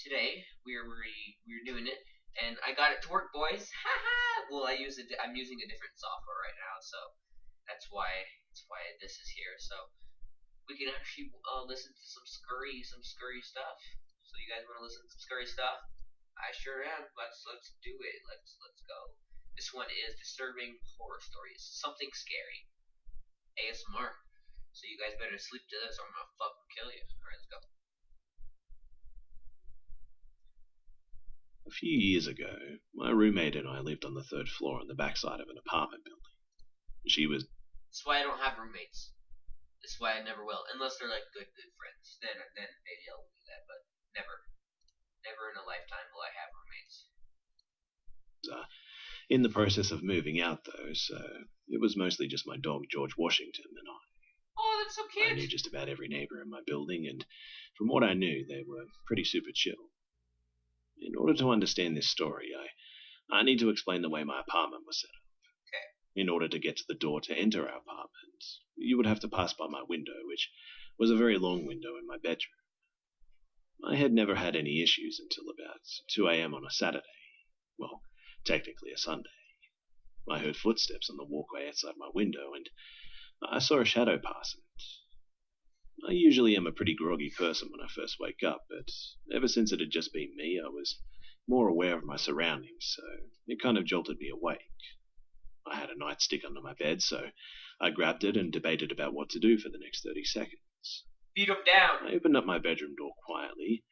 today we were doing it, and I got it to work, boys. Haha. Well, I'm using a different software right now, so that's why this is here. So we can actually listen to some scurry stuff. So you guys want to listen to some scurry stuff? I sure am. Let's do it. Let's go. This one is disturbing horror stories. Something scary. ASMR. So you guys better sleep to this, or I'm gonna fucking kill you. All right, let's go. A few years ago, my roommate and I lived on the third floor on the backside of an apartment building. She was That's why I don't have roommates. This is why I never will, unless they're like good friends. Then maybe I'll do that, but never in a lifetime will I have roommates. uh, in the process of moving out, though, so it was mostly just my dog, George Washington, and I. Oh, that's so I knew cute. just about every neighbor in my building, and from what I knew, they were pretty super chill. In order to understand this story, I need to explain the way my apartment was set up. Okay. In order to get to the door to enter our apartment, you would have to pass by my window, which was a very long window in my bedroom. I had never had any issues until about 2 a.m. on a Saturday. Well, technically a Sunday. I heard footsteps on the walkway outside my window, and I saw a shadow pass it. I usually am a pretty groggy person when I first wake up, but ever since it had just been me, I was more aware of my surroundings, so it kind of jolted me awake. I had a nightstick under my bed, so I grabbed it and debated about what to do for the next 30 seconds. Beat them down. I opened up my bedroom door quietly,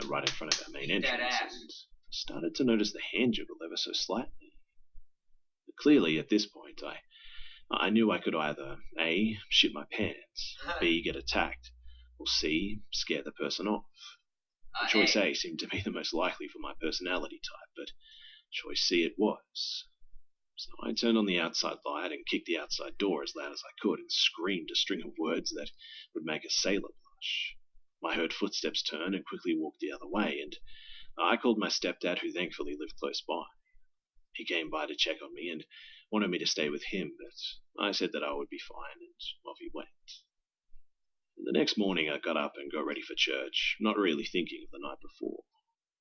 right in front of our main Beat that entrance, ass. and started to notice the hand jiggle ever so slightly. Clearly, at this point, I knew I could either A, shit my pants, B, get attacked, or C, scare the person off. Choice A seemed to be the most likely for my personality type, but choice C it was. So I turned on the outside light and kicked the outside door as loud as I could and screamed a string of words that would make a sailor blush. I heard footsteps turn and quickly walked the other way, and I called my stepdad, who thankfully lived close by. He came by to check on me and wanted me to stay with him, but I said that I would be fine, and off he went. The next morning I got up and got ready for church, not really thinking of the night before.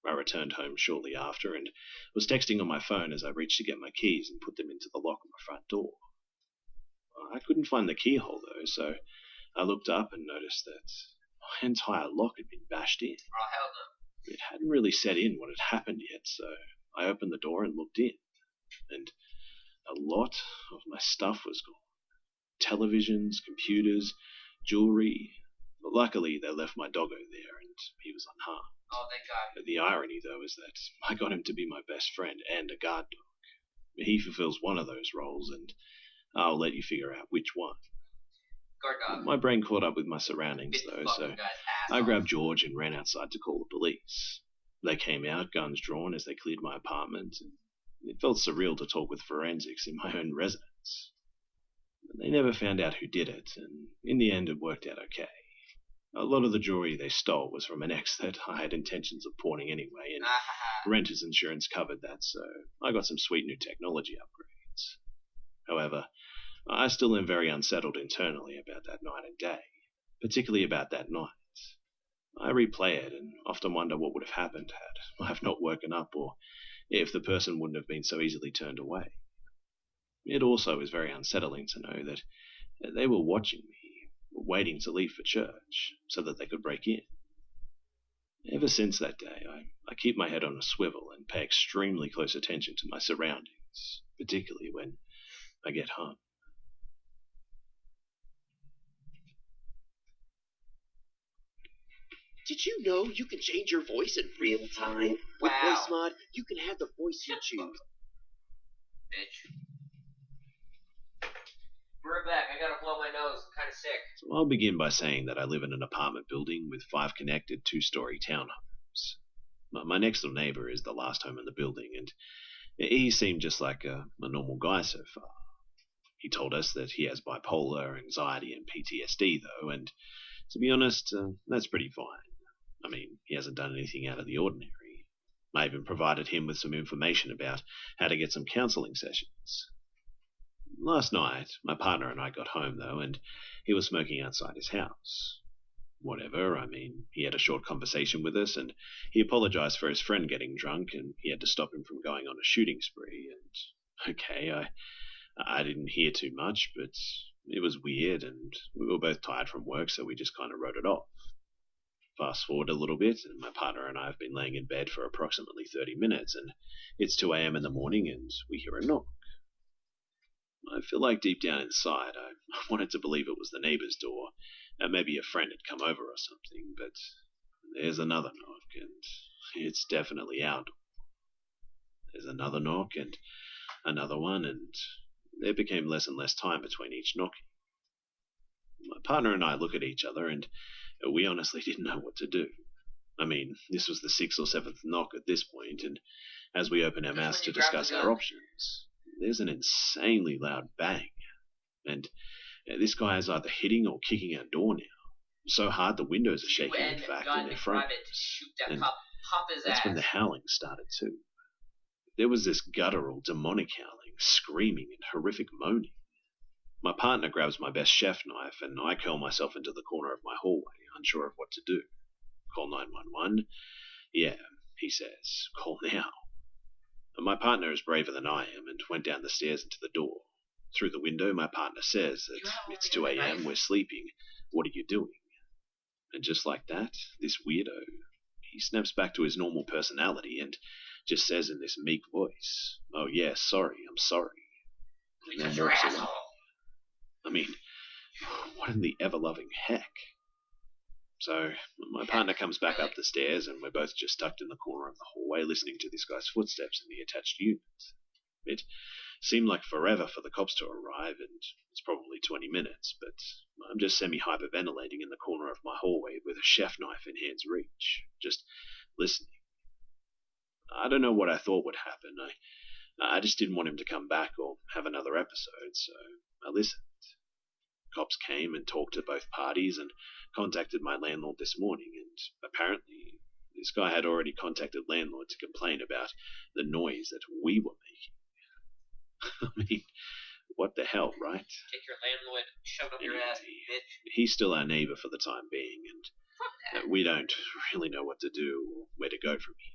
I returned home shortly after and was texting on my phone as I reached to get my keys and put them into the lock of my front door. I couldn't find the keyhole though, so I looked up and noticed that my entire lock had been bashed in. Oh, hell no. It hadn't really set in what had happened yet, so I opened the door and looked in, and a lot of my stuff was gone. Televisions, computers, jewelry. Luckily, they left my doggo there, and he was unharmed. Oh, thank God. The irony, though, is that I got him to be my best friend and a guard dog. He fulfills one of those roles, and I'll let you figure out which one. Guard dog. My brain caught up with my surroundings, Bit the though, so fucking guy's ass I off. grabbed George and ran outside to call the police. They came out, guns drawn, as they cleared my apartment. It felt surreal to talk with forensics in my own residence. They never found out who did it, and in the end it worked out okay. A lot of the jewelry they stole was from an ex that I had intentions of pawning anyway, and renter's insurance covered that, so I got some sweet new technology upgrades. However, I still am very unsettled internally about that night and day, particularly about that night. I replay it and often wonder what would have happened had I have not woken up, or if the person wouldn't have been so easily turned away. It also is very unsettling to know that they were watching me, waiting to leave for church, so that they could break in. Ever since that day, I keep my head on a swivel and pay extremely close attention to my surroundings, particularly when I get home. Did you know you can change your voice in real time? With Wow. Voice Mod, you can have the voice you choose. Bitch. We're back. I gotta blow my nose. I'm kind of sick. So I'll begin by saying that I live in an apartment building with 5 connected 2-story townhomes. My next door neighbor is the last home in the building, and he seemed just like a normal guy so far. He told us that he has bipolar, anxiety, and PTSD, though, and to be honest, that's pretty fine. I mean, he hasn't done anything out of the ordinary. I even provided him with some information about how to get some counseling sessions. Last night, my partner and I got home, though, and he was smoking outside his house. whatever. I mean, he had a short conversation with us, and he apologized for his friend getting drunk, and he had to stop him from going on a shooting spree. And okay, I didn't hear too much, but it was weird, and we were both tired from work, so we just kind of wrote it off. Fast forward a little bit, and my partner and I have been laying in bed for approximately 30 minutes, and it's 2 a.m. in the morning, and we hear a knock. I feel like deep down inside, I wanted to believe it was the neighbor's door, and maybe a friend had come over or something, but there's another knock, and it's definitely our door. There's another knock, and another one, and there became less and less time between each knocking. My partner and I look at each other, and we honestly didn't know what to do. I mean, this was the 6th or 7th knock at this point, and as we open our mouths to discuss our options, there's an insanely loud bang, and this guy is either hitting or kicking our door now. So hard the windows are shaking, in fact, and they're frozen. And that's when the howling started too. There was this guttural, demonic howling, screaming, and horrific moaning. My partner grabs my best chef knife, and I curl myself into the corner of my hallway, unsure of what to do. Call 911? Yeah, he says. Call now. My partner is braver than I am and went down the stairs into the door. Through the window, my partner says that it's 2 a.m., we're sleeping. What are you doing? And just like that, this weirdo, he snaps back to his normal personality and just says in this meek voice, "Oh yeah, sorry, I'm sorry." And then walks away. I mean, what in the ever-loving heck? So my partner comes back up the stairs, and we're both just stuck in the corner of the hallway listening to this guy's footsteps in the attached unit. It seemed like forever for the cops to arrive, and it's probably 20 minutes, but I'm just semi-hyperventilating in the corner of my hallway with a chef knife in hand's reach, just listening. I don't know what I thought would happen. I just didn't want him to come back or have another episode, so I listened. Cops came and talked to both parties and contacted my landlord this morning, and apparently this guy had already contacted landlord to complain about the noise that we were making. I mean, what the hell, right? Take your landlord, shove it up your ass, bitch. He's still our neighbor for the time being, and we don't really know what to do or where to go from here.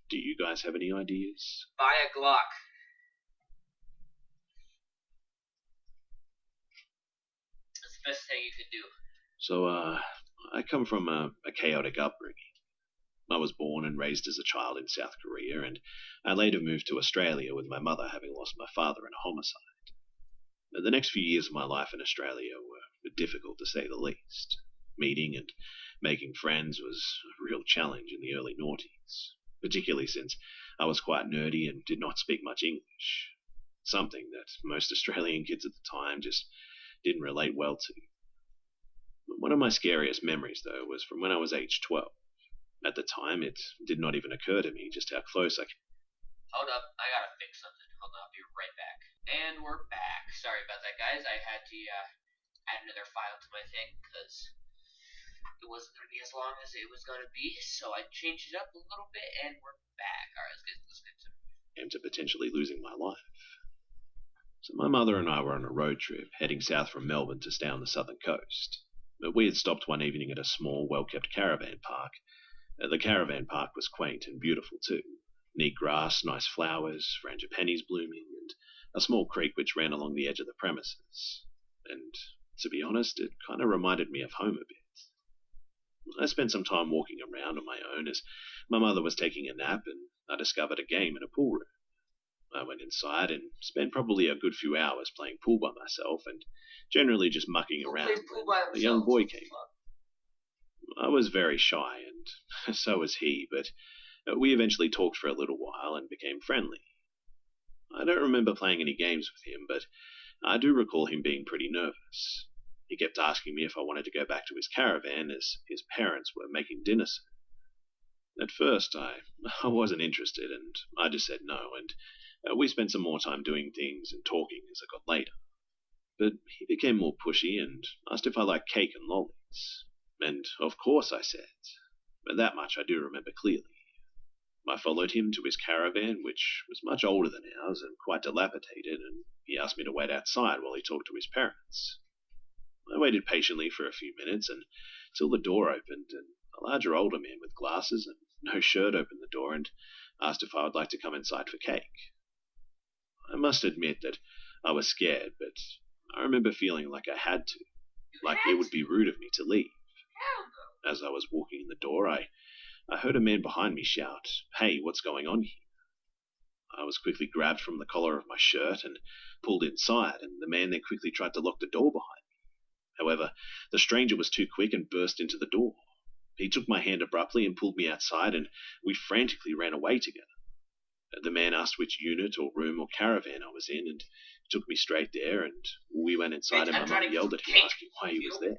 Do you guys have any ideas? Buy a Glock. That's the best thing you could do. So, I come from a chaotic upbringing. I was born and raised as a child in South Korea, and I later moved to Australia with my mother having lost my father in a homicide. The next few years of my life in Australia were difficult to say the least. Meeting and making friends was a real challenge in the early noughties, particularly since I was quite nerdy and did not speak much English, something that most Australian kids at the time just didn't relate well to. One of my scariest memories, though, was from when I was age 12. At the time, it did not even occur to me just how close I came. Hold up, I gotta fix something. Hold on, I'll be right back. And we're back. Sorry about that, guys. I had to add another file to my thing, because it wasn't going to be as long as it was going to be, so I changed it up a little bit, and we're back. Alright, let's get to potentially losing my life. So my mother and I were on a road trip, heading south from Melbourne to stay on the southern coast. But we had stopped one evening at a small, well-kept caravan park. The caravan park was quaint and beautiful too. Neat grass, nice flowers, frangipanis blooming, and a small creek which ran along the edge of the premises. And, to be honest, it kind of reminded me of home a bit. I spent some time walking around on my own as my mother was taking a nap, and I discovered a game in a pool room. I went inside and spent probably a good few hours playing pool by myself and generally just mucking around when a young boy came. I was very shy, and so was he, but we eventually talked for a little while and became friendly. I don't remember playing any games with him, but I do recall him being pretty nervous. He kept asking me if I wanted to go back to his caravan as his parents were making dinner soon. At first, I wasn't interested, and I just said no, and we spent some more time doing things and talking as I got later. But he became more pushy and asked if I liked cake and lollies. And of course I said. But that much I do remember clearly. I followed him to his caravan, which was much older than ours and quite dilapidated, and he asked me to wait outside while he talked to his parents. I waited patiently for a few minutes until the door opened and a larger older man with glasses and no shirt opened the door and asked if I would like to come inside for cake. I must admit that I was scared, but I remember feeling like I had to, like it would be rude of me to leave. As I was walking in the door, I heard a man behind me shout, "Hey, what's going on here?" I was quickly grabbed from the collar of my shirt and pulled inside, and the man then quickly tried to lock the door behind me. However, the stranger was too quick and burst into the door. He took my hand abruptly and pulled me outside, and we frantically ran away together. The man asked which unit or room or caravan I was in, and took me straight there, and we went inside, and my mum yelled at him, asking why he was there.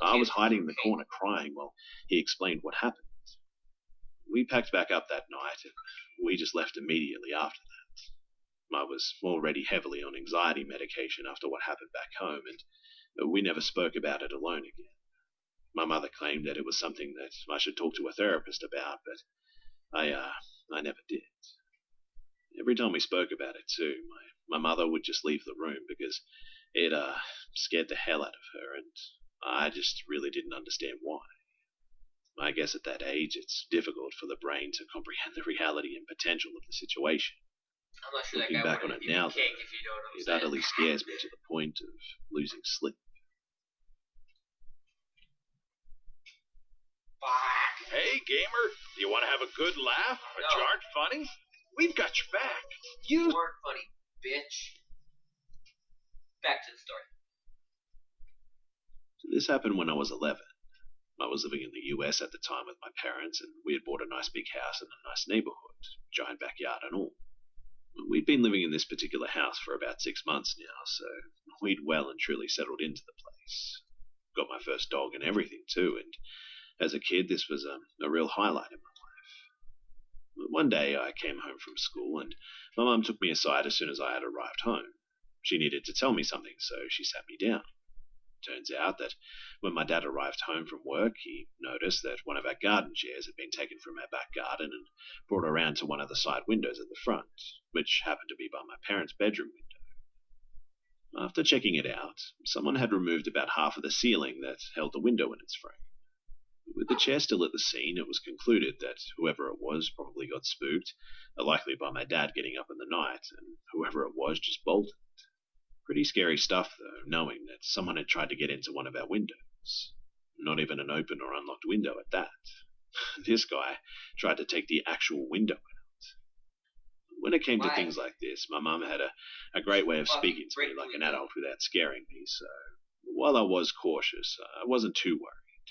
I was hiding in the corner crying while he explained what happened. We packed back up that night, and we just left immediately after that. I was already heavily on anxiety medication after what happened back home, and we never spoke about it alone again. My mother claimed that it was something that I should talk to a therapist about, but I never did. Every time we spoke about it too, my mother would just leave the room because it scared the hell out of her, and I just really didn't understand why. I guess at that age it's difficult for the brain to comprehend the reality and potential of the situation. I'm not sure Looking that guy back on would it now, cake, if you know what I'm it saying. utterly scares me to the point of losing sleep. Fuck. Hey, gamer, you want to have a good laugh? But No. you aren't funny? We've got your back. You weren't funny, bitch. Back to the story. So this happened when I was 11. I was living in the US at the time with my parents, and we had bought a nice big house in a nice neighborhood, giant backyard and all. We'd been living in this particular house for about 6 months now, so we'd well and truly settled into the place. Got my first dog and everything too, and as a kid this was a real highlight in my life. One day I came home from school, and my mum took me aside as soon as I had arrived home. She needed to tell me something, so she sat me down. Turns out that when my dad arrived home from work, he noticed that one of our garden chairs had been taken from our back garden and brought around to one of the side windows at the front, which happened to be by my parents' bedroom window. After checking it out, someone had removed about half of the ceiling that held the window in its frame. With the chair still at the scene, it was concluded that whoever it was probably got spooked, likely by my dad getting up in the night, and whoever it was just bolted. Pretty scary stuff, though, knowing that someone had tried to get into one of our windows. Not even an open or unlocked window at that. This guy tried to take the actual window out. When it came to things like this, my mum had a great way of speaking to me like an adult without scaring me, so while I was cautious, I wasn't too worried.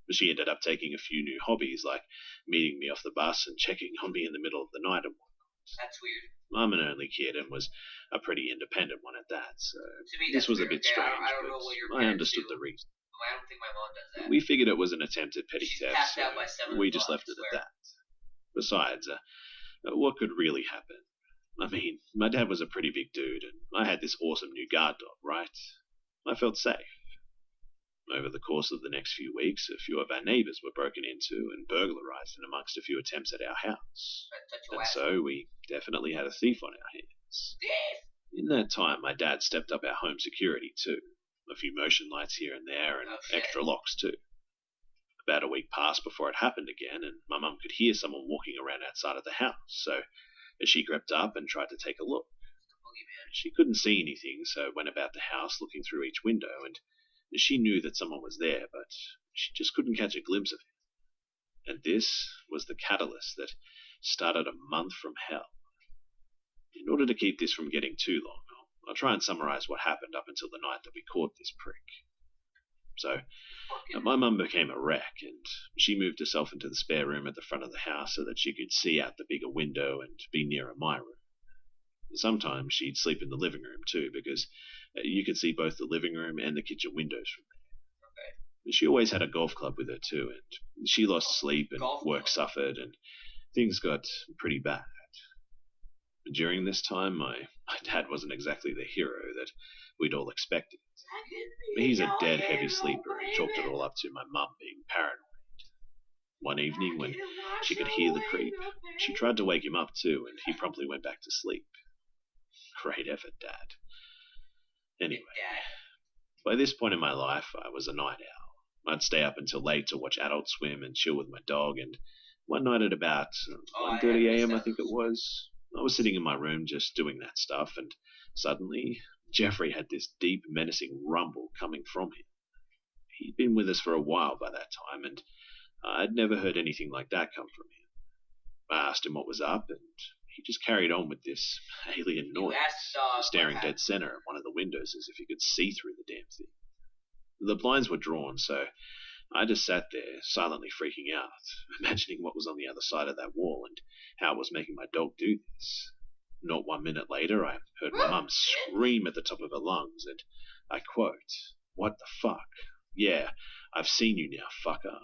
But she ended up taking a few new hobbies, like meeting me off the bus and checking on me in the middle of the night and whatnot. That's weird. I'm an only kid and was a pretty independent one at that, so To me, this that's was a weird, bit okay? strange, I don't know what your but I parents understood do. the reason. I don't think my mom does that. We figured it was an attempted petty She's theft, passed so out by 7 we just o'clock, left it I at swear. that. Besides, what could really happen? I mean, my dad was a pretty big dude, and I had this awesome new guard dog, right? I felt safe. Over the course of the next few weeks, a few of our neighbors were broken into and burglarized in amongst a few attempts at our house. And so we definitely had a thief on our hands. In that time, my dad stepped up our home security too. A few motion lights here and there, and extra locks too. About a week passed before it happened again, and my mum could hear someone walking around outside of the house, so she crept up and tried to take a look. She couldn't see anything, so went about the house looking through each window, and she knew that someone was there, but she just couldn't catch a glimpse of him. And this was the catalyst that started a month from hell. In order to keep this from getting too long, I'll try and summarize what happened up until the night that we caught this prick. So, my mum became a wreck, and she moved herself into the spare room at the front of the house so that she could see out the bigger window and be nearer my room. Sometimes she'd sleep in the living room too, because you could see both the living room and the kitchen windows from there. Okay. She always had a golf club with her too, and she lost sleep and work suffered, and things got pretty bad. During this time, my dad wasn't exactly the hero that we'd all expected. He's a dead heavy sleeper and chalked it all up to my mum being paranoid. One evening, when she could hear the creep, she tried to wake him up too, and he promptly went back to sleep. Great effort, Dad. Anyway, By this point in my life, I was a night owl. I'd stay up until late to watch Adult Swim and chill with my dog, and one night at about 1:30 a.m., I think it was, I was sitting in my room just doing that stuff, and suddenly Jeffrey had this deep, menacing rumble coming from him. He'd been with us for a while by that time, and I'd never heard anything like that come from him. I asked him what was up, and he just carried on with this alien noise, staring dead center at one of the windows as if he could see through the damn thing. The blinds were drawn, so I just sat there, silently freaking out, imagining what was on the other side of that wall and how it was making my dog do this. Not 1 minute later, I heard my mum scream at the top of her lungs, and I quote, "What the fuck? Yeah, I've seen you now, fucker."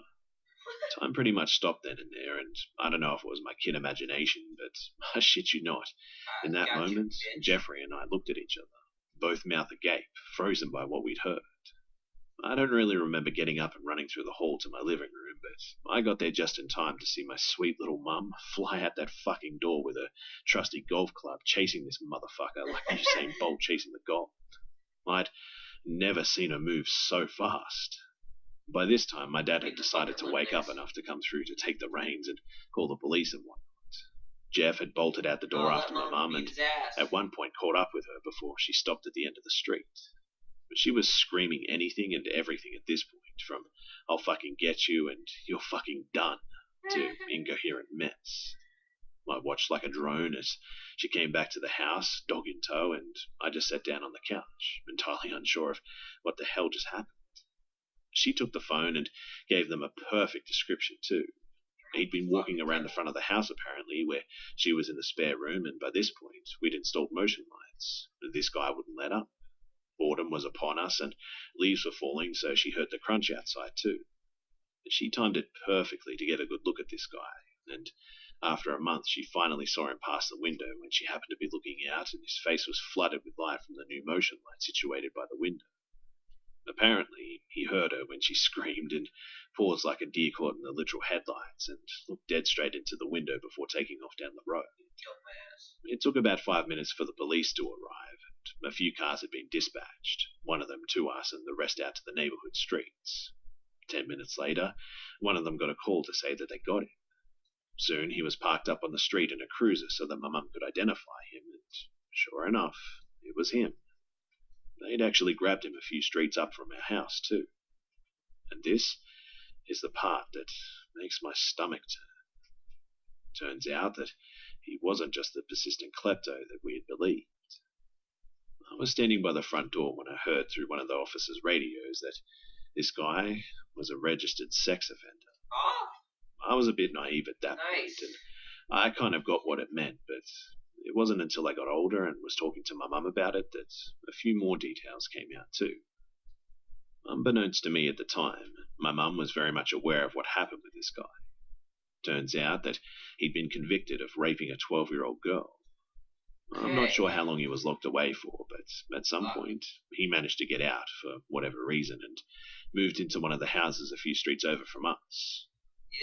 Time pretty much stopped then and there, and I don't know if it was my kid imagination, but I shit you not, in that moment, Jeffrey and I looked at each other, both mouth agape, frozen by what we'd heard. I don't really remember getting up and running through the hall to my living room, but I got there just in time to see my sweet little mum fly out that fucking door with her trusty golf club, chasing this motherfucker like Usain Bolt chasing the gold. I'd never seen her move so fast. By this time, my dad had decided to wake up enough to come through to take the reins and call the police and whatnot. Jeff had bolted out the door after my mum and at one point caught up with her before she stopped at the end of the street. But she was screaming anything and everything at this point, from "I'll fucking get you" and "You're fucking done" to incoherent mess. I watched like a drone as she came back to the house, dog in tow, and I just sat down on the couch, entirely unsure of what the hell just happened. She took the phone and gave them a perfect description too. He'd been walking around the front of the house apparently, where she was in the spare room, and by this point we'd installed motion lights. This guy wouldn't let up. Autumn was upon us, and leaves were falling, so she heard the crunch outside too. She timed it perfectly to get a good look at this guy, and after a month she finally saw him pass the window when she happened to be looking out, and his face was flooded with light from the new motion light situated by the window. Apparently, he heard her when she screamed and paused like a deer caught in the literal headlights and looked dead straight into the window before taking off down the road. It took about 5 minutes for the police to arrive, and a few cars had been dispatched, one of them to us and the rest out to the neighborhood streets. 10 minutes later, one of them got a call to say that they got him. Soon he was parked up on the street in a cruiser so that my mum could identify him, and sure enough, it was him. They'd actually grabbed him a few streets up from our house, too. And this is the part that makes my stomach turn. Turns out that he wasn't just the persistent klepto that we had believed. I was standing by the front door when I heard through one of the officers' radios that this guy was a registered sex offender. Oh, I was a bit naive at that point, and I kind of got what it meant, but it wasn't until I got older and was talking to my mum about it that a few more details came out too. Unbeknownst to me at the time, my mum was very much aware of what happened with this guy. Turns out that he'd been convicted of raping a 12-year-old girl. I'm not sure how long he was locked away for, but at some point he managed to get out for whatever reason and moved into one of the houses a few streets over from us.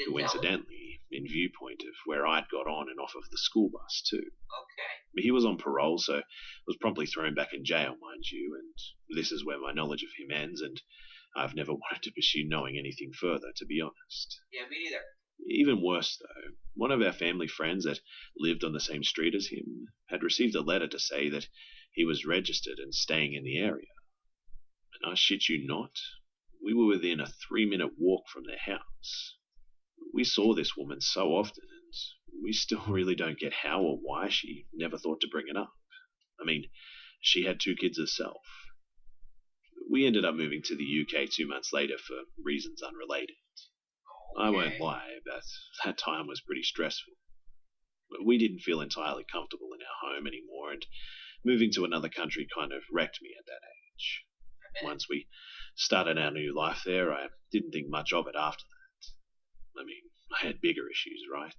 Coincidentally, in viewpoint of where I'd got on and off of the school bus too. Okay. But he was on parole, so was promptly thrown back in jail, mind you, and this is where my knowledge of him ends, and I've never wanted to pursue knowing anything further, to be honest. Yeah, me neither. Even worse, though, one of our family friends that lived on the same street as him had received a letter to say that he was registered and staying in the area. And I shit you not, we were within a 3-minute walk from their house. We saw this woman so often, and we still really don't get how or why she never thought to bring it up. I mean, she had 2 kids herself. We ended up moving to the UK 2 months later for reasons unrelated. Okay. I won't lie, but that time was pretty stressful. We didn't feel entirely comfortable in our home anymore, and moving to another country kind of wrecked me at that age. Once we started our new life there, I didn't think much of it after that. I mean, I had bigger issues, right?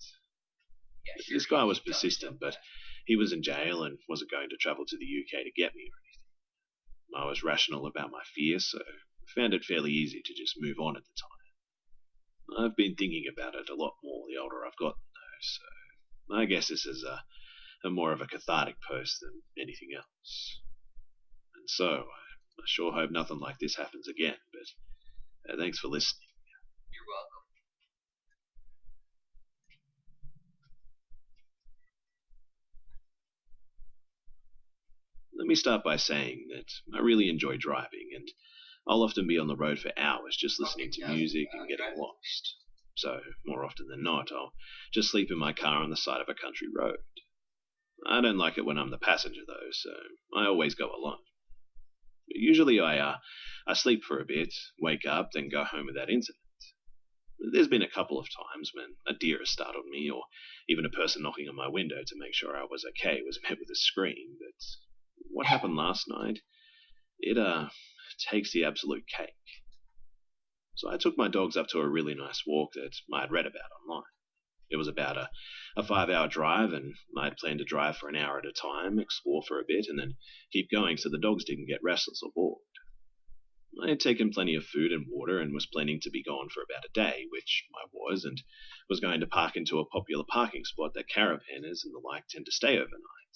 Yeah, sure. This guy was persistent, but he was in jail and wasn't going to travel to the UK to get me or anything. I was rational about my fears, so I found it fairly easy to just move on at the time. I've been thinking about it a lot more the older I've gotten, though, so I guess this is a more of a cathartic post than anything else. And so, I sure hope nothing like this happens again, but thanks for listening. You're welcome. Let me start by saying that I really enjoy driving, and I'll often be on the road for hours just listening to music and getting lost. So, more often than not, I'll just sleep in my car on the side of a country road. I don't like it when I'm the passenger, though, so I always go alone. Usually I sleep for a bit, wake up, then go home without incident. There's been a couple of times when a deer has startled me, or even a person knocking on my window to make sure I was okay was met with a scream, but what happened last night, it takes the absolute cake. So I took my dogs up to a really nice walk that I had read about online. It was about a 5-hour drive, and I had planned to drive for an hour at a time, explore for a bit, and then keep going so the dogs didn't get restless or bored. I had taken plenty of food and water and was planning to be gone for about a day, which I was, and was going to park into a popular parking spot that caravanners and the like tend to stay overnight.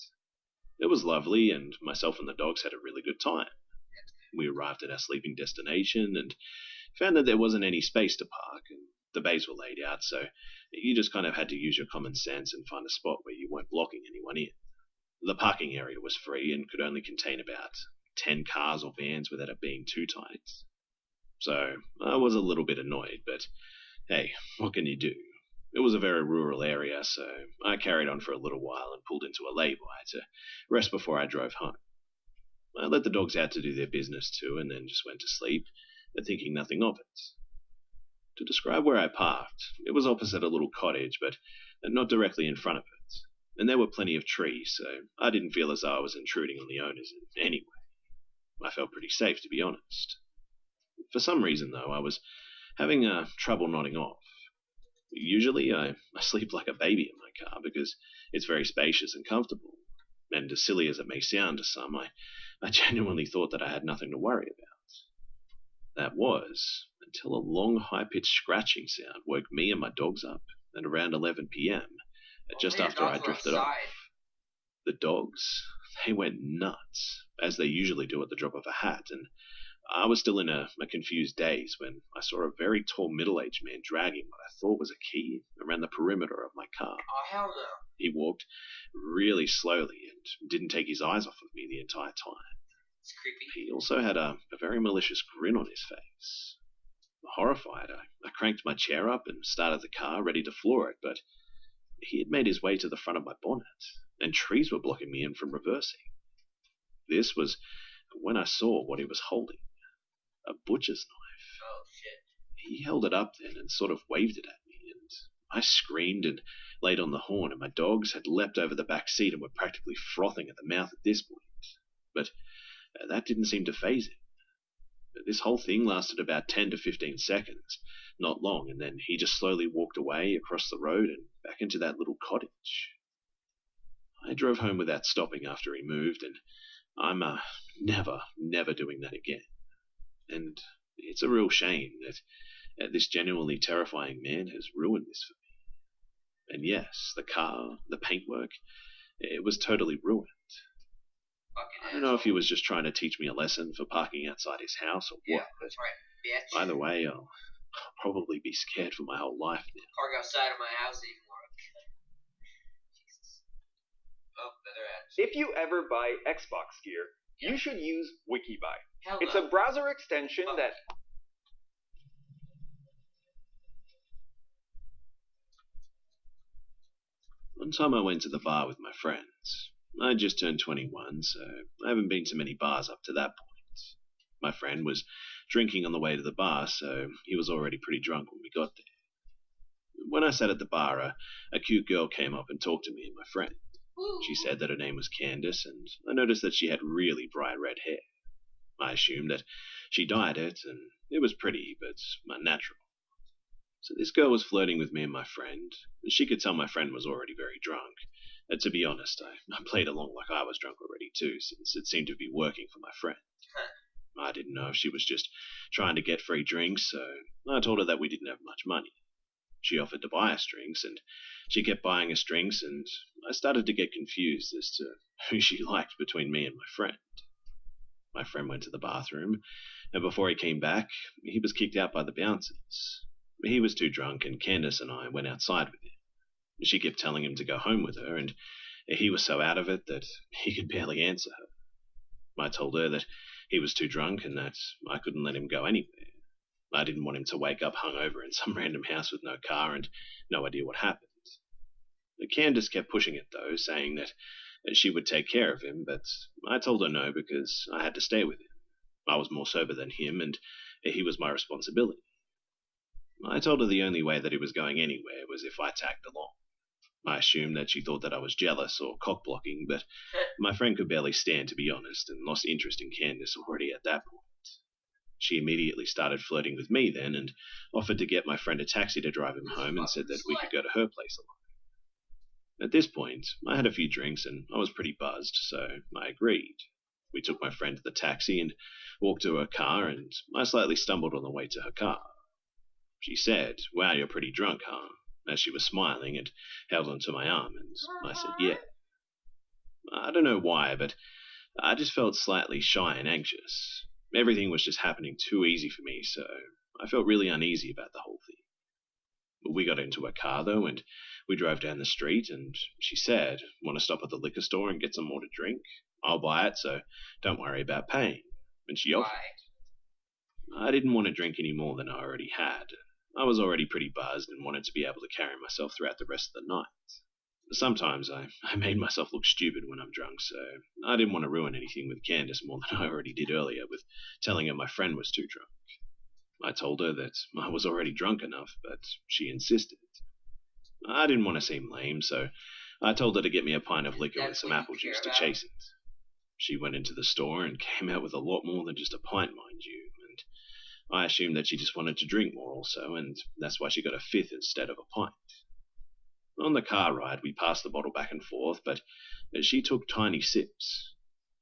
It was lovely, and myself and the dogs had a really good time. We arrived at our sleeping destination and found that there wasn't any space to park, and the bays were laid out, so you just kind of had to use your common sense and find a spot where you weren't blocking anyone in. The parking area was free and could only contain about 10 cars or vans without it being too tight. So I was a little bit annoyed, but hey, what can you do? It was a very rural area, so I carried on for a little while and pulled into a lay-by to rest before I drove home. I let the dogs out to do their business too, and then just went to sleep, thinking nothing of it. To describe where I parked, it was opposite a little cottage, but not directly in front of it, and there were plenty of trees, so I didn't feel as though I was intruding on the owners in any way. I felt pretty safe, to be honest. For some reason, though, I was having trouble nodding off. Usually, I sleep like a baby in my car because it's very spacious and comfortable, and as silly as it may sound to some, I genuinely thought that I had nothing to worry about. That was until a long, high-pitched scratching sound woke me and my dogs up at around 11 p.m., just after I drifted off. The dogs, they went nuts, as they usually do at the drop of a hat, and I was still in a confused daze when I saw a very tall middle-aged man dragging what I thought was a key around the perimeter of my car. Oh, hell no. He walked really slowly and didn't take his eyes off of me the entire time. It's creepy. He also had a very malicious grin on his face. Horrified, I cranked my chair up and started the car, ready to floor it, but he had made his way to the front of my bonnet, and trees were blocking me in from reversing. This was when I saw what he was holding. A butcher's knife. Oh, shit. He held it up then and sort of waved it at me, and I screamed and laid on the horn, and my dogs had leapt over the back seat and were practically frothing at the mouth at this point. But that didn't seem to faze him. This whole thing lasted about 10 to 15 seconds, not long, and then he just slowly walked away across the road and back into that little cottage. I drove home without stopping after he moved, and I'm never doing that again. And it's a real shame that this genuinely terrifying man has ruined this for me. And yes, the car, the paintwork, it was totally ruined. I don't know if he was just trying to teach me a lesson for parking outside his house or what, but Bitch. either way, I'll probably be scared for my whole life now. Park outside of my house anymore. Jesus. Oh, another ad. If you ever buy Xbox gear, you should use Wikibuy. Hell It's no. a browser extension Fuck. that... One time I went to the bar with my friends. I just turned 21, so I haven't been to many bars up to that point. My friend was drinking on the way to the bar, so he was already pretty drunk when we got there. When I sat at the bar, a cute girl came up and talked to me and my friend. She said that her name was Candace, and I noticed that she had really bright red hair. I assumed that she dyed it, and it was pretty, but unnatural. So this girl was flirting with me and my friend. She could tell my friend was already very drunk. To be honest, I played along like I was drunk already too, since it seemed to be working for my friend. I didn't know if she was just trying to get free drinks, so I told her that we didn't have much money. She offered to buy us drinks, and she kept buying us drinks, and I started to get confused as to who she liked between me and my friend. My friend went to the bathroom, and before he came back, he was kicked out by the bouncers. He was too drunk, and Candace and I went outside with him. She kept telling him to go home with her, and he was so out of it that he could barely answer her. I told her that he was too drunk and that I couldn't let him go anywhere. I didn't want him to wake up hungover in some random house with no car and no idea what happened. Candace kept pushing it, though, saying that she would take care of him, but I told her no because I had to stay with him. I was more sober than him, and he was my responsibility. I told her the only way that he was going anywhere was if I tagged along. I assumed that she thought that I was jealous or cock-blocking, but my friend could barely stand, to be honest, and lost interest in Candace already at that point. She immediately started flirting with me then, and offered to get my friend a taxi to drive him home and said that we could go to her place alone. At this point, I had a few drinks and I was pretty buzzed, so I agreed. We took my friend to the taxi and walked to her car, and I slightly stumbled on the way to her car. She said, "Wow, you're pretty drunk, huh?" as she was smiling and held onto my arm, and I said, "Yeah." I don't know why, but I just felt slightly shy and anxious. Everything was just happening too easy for me, so I felt really uneasy about the whole thing. We got into her car, though, and we drove down the street, and she said, "Want to stop at the liquor store and get some more to drink? I'll buy it, so don't worry about paying." And she offered. I didn't want to drink any more than I already had. I was already pretty buzzed and wanted to be able to carry myself throughout the rest of the night. Sometimes I made myself look stupid when I'm drunk, so I didn't want to ruin anything with Candace more than I already did earlier with telling her my friend was too drunk. I told her that I was already drunk enough, but she insisted. I didn't want to seem lame, so I told her to get me a pint of liquor and some apple juice to chase it. She went into the store and came out with a lot more than just a pint, mind you, and I assumed that she just wanted to drink more also, and that's why she got a fifth instead of a pint. On the car ride, we passed the bottle back and forth, but she took tiny sips.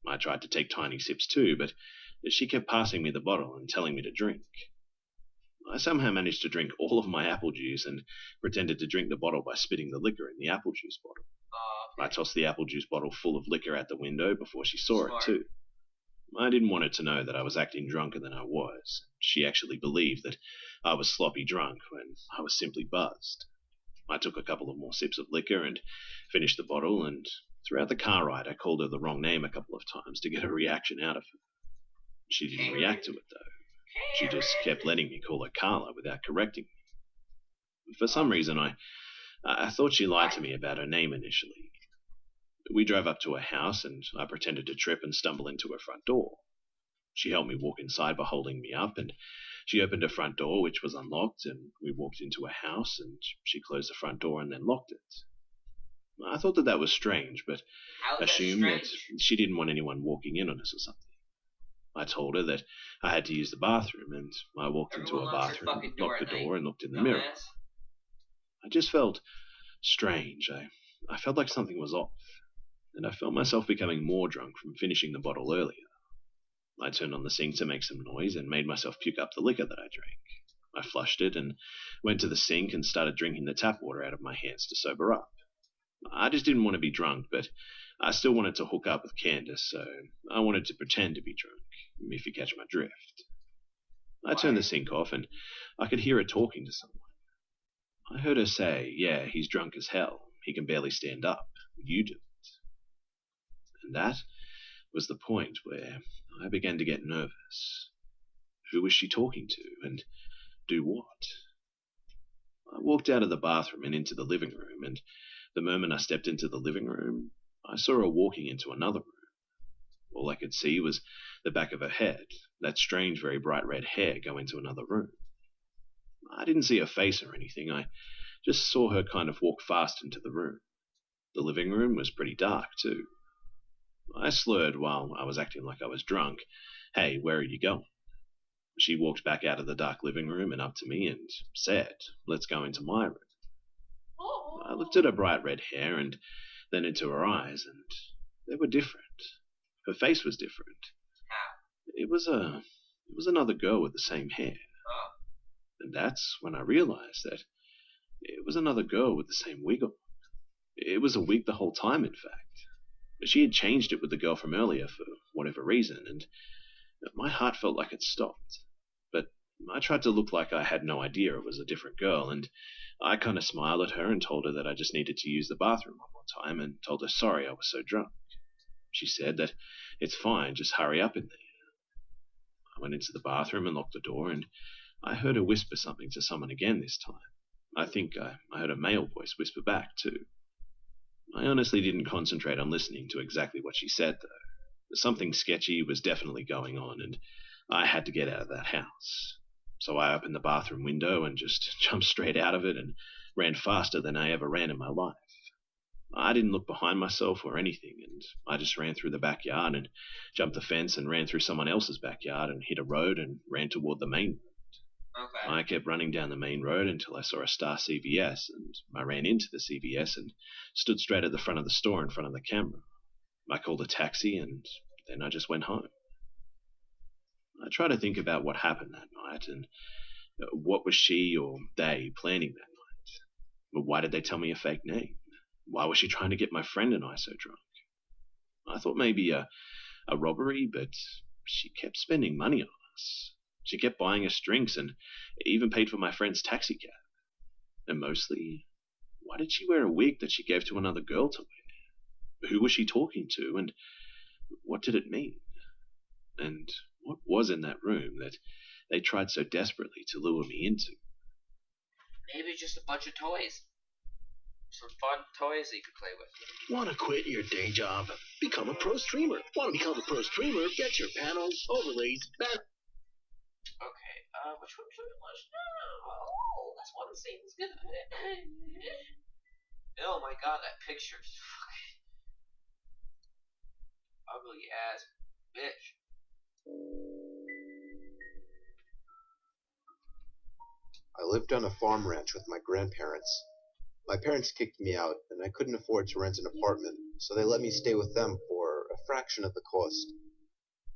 I tried to take tiny sips too, but she kept passing me the bottle and telling me to drink. I somehow managed to drink all of my apple juice and pretended to drink the bottle by spitting the liquor in the apple juice bottle. I tossed the apple juice bottle full of liquor out the window before she saw it too. I didn't want her to know that I was acting drunker than I was. She actually believed that I was sloppy drunk when I was simply buzzed. I took a couple of more sips of liquor and finished the bottle, and throughout the car ride I called her the wrong name a couple of times to get a reaction out of her. She didn't react to it, though. She just kept letting me call her Carla without correcting me. For some reason, I thought she lied to me about her name initially. We drove up to her house, and I pretended to trip and stumble into her front door. She helped me walk inside by holding me up, and she opened her front door, which was unlocked, and we walked into her house, and she closed the front door and then locked it. I thought that was strange, but assumed that she didn't want anyone walking in on us or something. I told her that I had to use the bathroom, and I walked into her bathroom, locked the door, and looked in the mirror. I just felt strange. I felt like something was off, and I felt myself becoming more drunk from finishing the bottle earlier. I turned on the sink to make some noise and made myself puke up the liquor that I drank. I flushed it and went to the sink and started drinking the tap water out of my hands to sober up. I just didn't want to be drunk, but I still wanted to hook up with Candace, so I wanted to pretend to be drunk, if you catch my drift. I turned the sink off, and I could hear her talking to someone. I heard her say, "Yeah, he's drunk as hell. He can barely stand up. You do it." And that was the point where I began to get nervous. Who was she talking to, and do what? I walked out of the bathroom and into the living room, and the moment I stepped into the living room, I saw her walking into another room. All I could see was the back of her head, that strange, very bright red hair go into another room. I didn't see her face or anything, I just saw her kind of walk fast into the room. The living room was pretty dark, too. I slurred while I was acting like I was drunk. "Hey, where are you going?" She walked back out of the dark living room and up to me and said, "Let's go into my room." I looked at her bright red hair and then into her eyes, and they were different. Her face was different. It was another girl with the same hair. And that's when I realized that it was another girl with the same wig on. It was a wig the whole time, in fact. She had changed it with the girl from earlier for whatever reason, and My heart felt like it stopped, but I tried to look like I had no idea it was a different girl, and I kind of smiled at her and told her that I just needed to use the bathroom one more time and told her sorry I was so drunk. She said that it's fine, just hurry up in there. I went into the bathroom and locked the door, and I heard her whisper something to someone again this time. I think I heard a male voice whisper back, too. I honestly didn't concentrate on listening to exactly what she said, though. Something sketchy was definitely going on, and I had to get out of that house. So I opened the bathroom window and just jumped straight out of it and ran faster than I ever ran in my life. I didn't look behind myself or anything, and I just ran through the backyard and jumped the fence and ran through someone else's backyard and hit a road and ran toward the main road. Okay. I kept running down the main road until I saw a Star CVS, and I ran into the CVS and stood straight at the front of the store in front of the camera. I called a taxi, and then I just went home. I tried to think about what happened that night, and what was she or they planning that night? But why did they tell me a fake name? Why was she trying to get my friend and I so drunk? I thought maybe a robbery, but she kept spending money on us. She kept buying us drinks and even paid for my friend's taxi cab. And mostly, why did she wear a wig that she gave to another girl to wear? Who was she talking to, and what did it mean? And what was in that room that they tried so desperately to lure me into? Maybe just a bunch of toys. Some fun toys that you could play with. Want to quit your day job? Become a pro streamer. Want to become a pro streamer? Get your panels, overlays, Okay, which one should we watch now? Oh, this one seems good. Oh my god, that picture's fucking ugly ass bitch. I lived on a farm ranch with my grandparents. My parents kicked me out, and I couldn't afford to rent an apartment, so they let me stay with them for a fraction of the cost.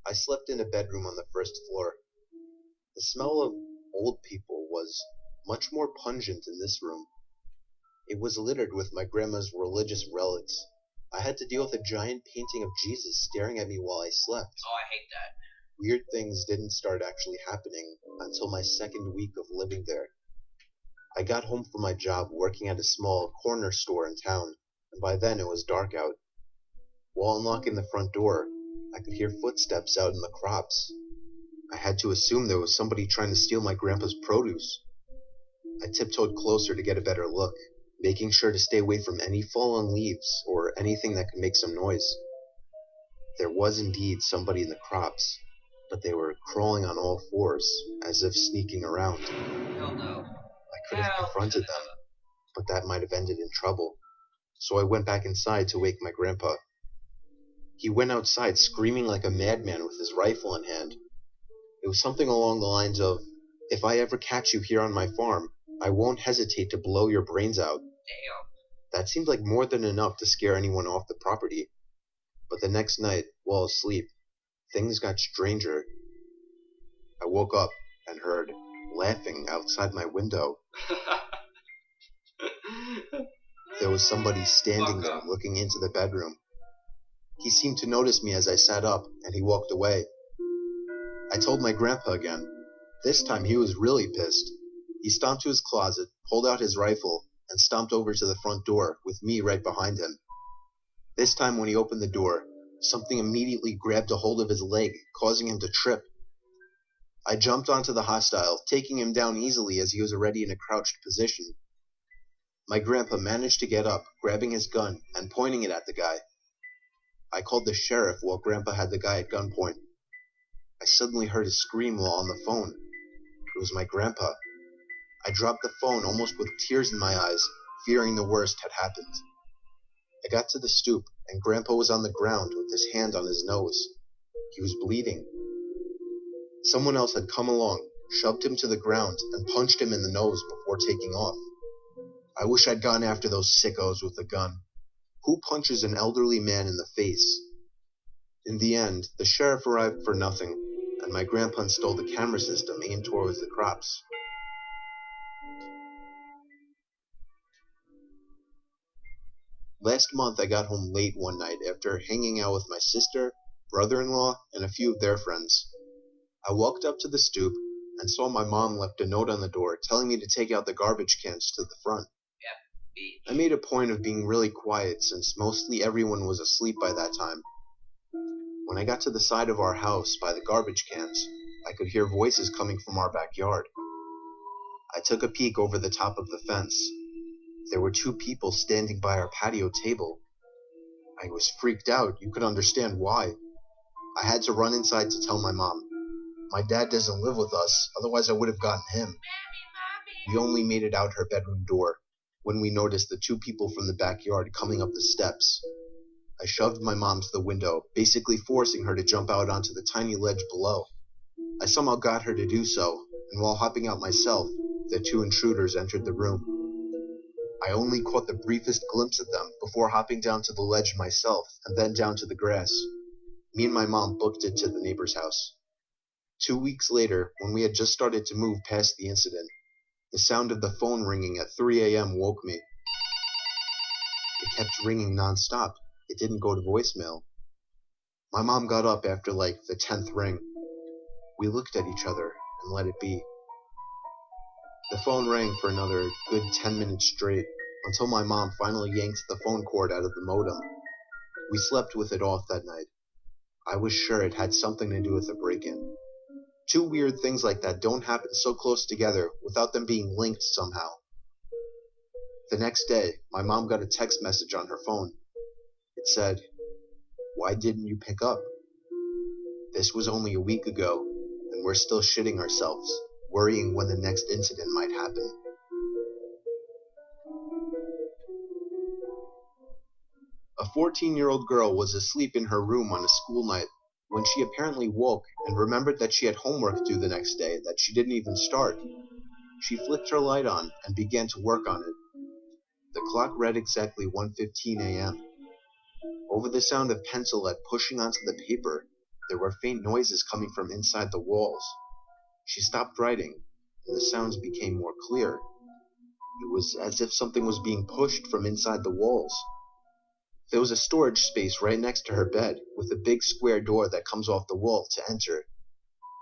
I slept in a bedroom on the first floor. The smell of old people was much more pungent in this room. It was littered with my grandma's religious relics. I had to deal with a giant painting of Jesus staring at me while I slept. Oh, I hate that. Weird things didn't start actually happening until my second week of living there. I got home from my job working at a small corner store in town, and by then it was dark out. While unlocking the front door, I could hear footsteps out in the crops. I had to assume there was somebody trying to steal my grandpa's produce. I tiptoed closer to get a better look, making sure to stay away from any fallen leaves or anything that could make some noise. There was indeed somebody in the crops, but they were crawling on all fours, as if sneaking around. Hell no. I could have confronted them, but that might have ended in trouble. So I went back inside to wake my grandpa. He went outside screaming like a madman with his rifle in hand. It was something along the lines of, "If I ever catch you here on my farm, I won't hesitate to blow your brains out." Damn. That seemed like more than enough to scare anyone off the property. But the next night, while asleep, things got stranger. I woke up and heard laughing outside my window. There was somebody standing there looking into the bedroom. He seemed to notice me as I sat up, and he walked away. I told my grandpa again. This time he was really pissed. He stomped to his closet, pulled out his rifle, and stomped over to the front door, with me right behind him. This time when he opened the door, something immediately grabbed a hold of his leg, causing him to trip. I jumped onto the hostile, taking him down easily as he was already in a crouched position. My grandpa managed to get up, grabbing his gun and pointing it at the guy. I called the sheriff while Grandpa had the guy at gunpoint. I suddenly heard a scream while on the phone. It was my grandpa. I dropped the phone almost with tears in my eyes, fearing the worst had happened. I got to the stoop, and Grandpa was on the ground with his hand on his nose. He was bleeding. Someone else had come along, shoved him to the ground, and punched him in the nose before taking off. I wish I'd gone after those sickos with a gun. Who punches an elderly man in the face? In the end, the sheriff arrived for nothing, and my grandpa installed a camera system aimed towards the crops. Last month I got home late one night after hanging out with my sister, brother-in-law, and a few of their friends. I walked up to the stoop and saw my mom left a note on the door telling me to take out the garbage cans to the front. I made a point of being really quiet since mostly everyone was asleep by that time. When I got to the side of our house by the garbage cans, I could hear voices coming from our backyard. I took a peek over the top of the fence. There were 2 people standing by our patio table. I was freaked out. You could understand why. I had to run inside to tell my mom. My dad doesn't live with us, otherwise I would have gotten him. We only made it out her bedroom door when we noticed the 2 people from the backyard coming up the steps. I shoved my mom to the window, basically forcing her to jump out onto the tiny ledge below. I somehow got her to do so, and while hopping out myself, the 2 intruders entered the room. I only caught the briefest glimpse of them before hopping down to the ledge myself and then down to the grass. Me and my mom booked it to the neighbor's house. 2 weeks later, when we had just started to move past the incident, the sound of the phone ringing at 3 a.m. woke me. It kept ringing non-stop. It didn't go to voicemail. My mom got up after like the 10th ring. We looked at each other and let it be. The phone rang for another good 10 minutes straight until my mom finally yanked the phone cord out of the modem. We slept with it off that night. I was sure it had something to do with the break-in. 2 weird things like that don't happen so close together without them being linked somehow. The next day, my mom got a text message on her phone. It said, "Why didn't you pick up?" This was only a week ago, and we're still shitting ourselves, worrying when the next incident might happen. A 14-year-old girl was asleep in her room on a school night when she apparently woke and remembered that she had homework due the next day that she didn't even start. She flicked her light on and began to work on it. The clock read exactly 1:15 a.m. Over the sound of pencil lead pushing onto the paper, there were faint noises coming from inside the walls. She stopped writing, and the sounds became more clear. It was as if something was being pushed from inside the walls. There was a storage space right next to her bed, with a big square door that comes off the wall to enter.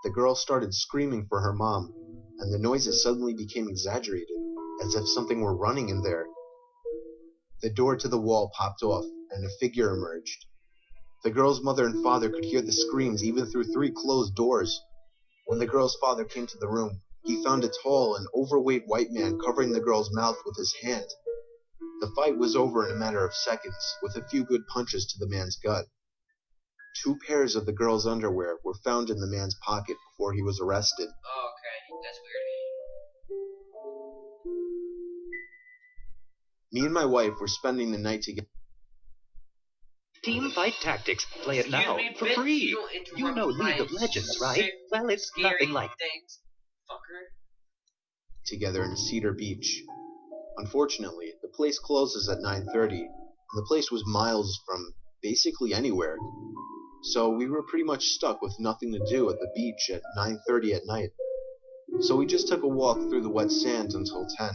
The girl started screaming for her mom, and the noises suddenly became exaggerated, as if something were running in there. The door to the wall popped off, and a figure emerged. The girl's mother and father could hear the screams even through 3 closed doors. When the girl's father came to the room, he found a tall and overweight white man covering the girl's mouth with his hand. The fight was over in a matter of seconds, with a few good punches to the man's gut. 2 pairs of the girl's underwear were found in the man's pocket before he was arrested. Oh, okay. That's weird. Me and my wife were spending the night together. Team Fight Tactics. Play it now for free. You know League of Legends, right? Well, it's nothing like things, fucker. Together in Cedar Beach. Unfortunately, the place closes at 9:30, and the place was miles from basically anywhere. So we were pretty much stuck with nothing to do at the beach at 9:30 at night. So we just took a walk through the wet sand until 10.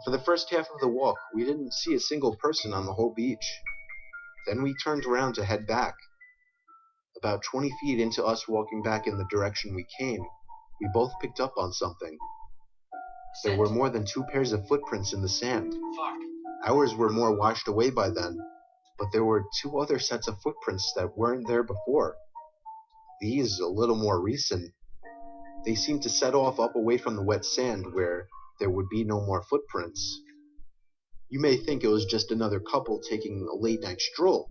For the first half of the walk, we didn't see a single person on the whole beach. Then we turned around to head back. About 20 feet into us walking back in the direction we came, we both picked up on something. There were more than 2 pairs of footprints in the sand. Fuck. Ours were more washed away by then, but there were 2 other sets of footprints that weren't there before. These, a little more recent. They seemed to set off up away from the wet sand where there would be no more footprints. You may think it was just another couple taking a late night stroll,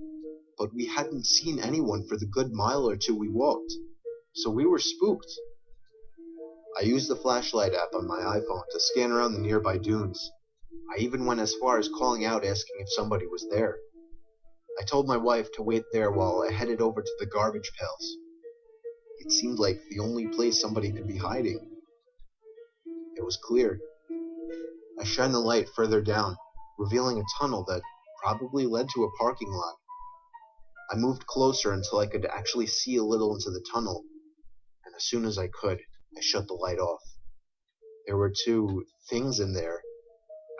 but we hadn't seen anyone for the good mile or 2 we walked, so we were spooked. I used the flashlight app on my iPhone to scan around the nearby dunes. I even went as far as calling out asking if somebody was there. I told my wife to wait there while I headed over to the garbage pails. It seemed like the only place somebody could be hiding. It was clear. I shined the light further down, revealing a tunnel that probably led to a parking lot. I moved closer until I could actually see a little into the tunnel, and as soon as I could, I shut the light off. There were 2 things in there.